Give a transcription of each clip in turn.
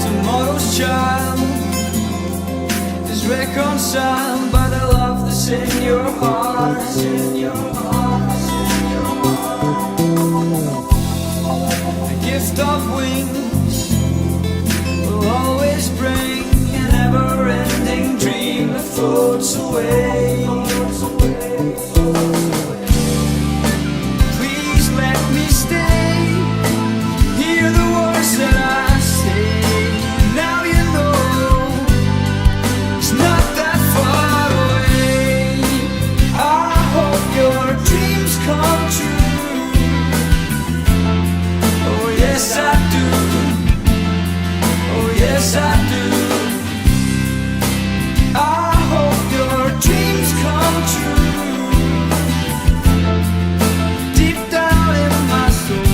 Tomorrow's child is reconciled by the love that's in your heart. The gift of wings will always bring an never-ending dream that floats away. Please let me stay. Hear the words that I say. Now you know it's not that far away. I hope your dreams come true. Oh yes I do. Oh yes I do. I hope your dreams come true. Deep down in my soul.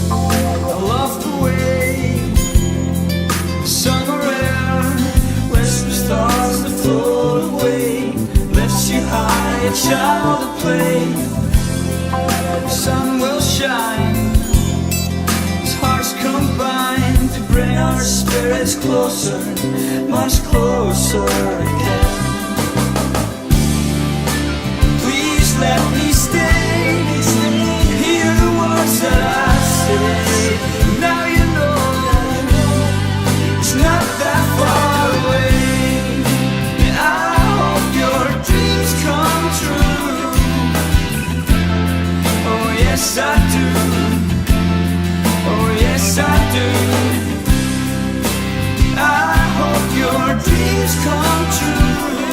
I love the way the summer air whisper stars that float away, lifts you high, a child to play. The sun will shine as hearts combine to bring our spirits closer, much closer again. Please let me stay. Hear the words that I say. Now you know it's not that far away. And I hope your dreams come true. Oh yes I do. Oh yes I do. I hope your dreams come true.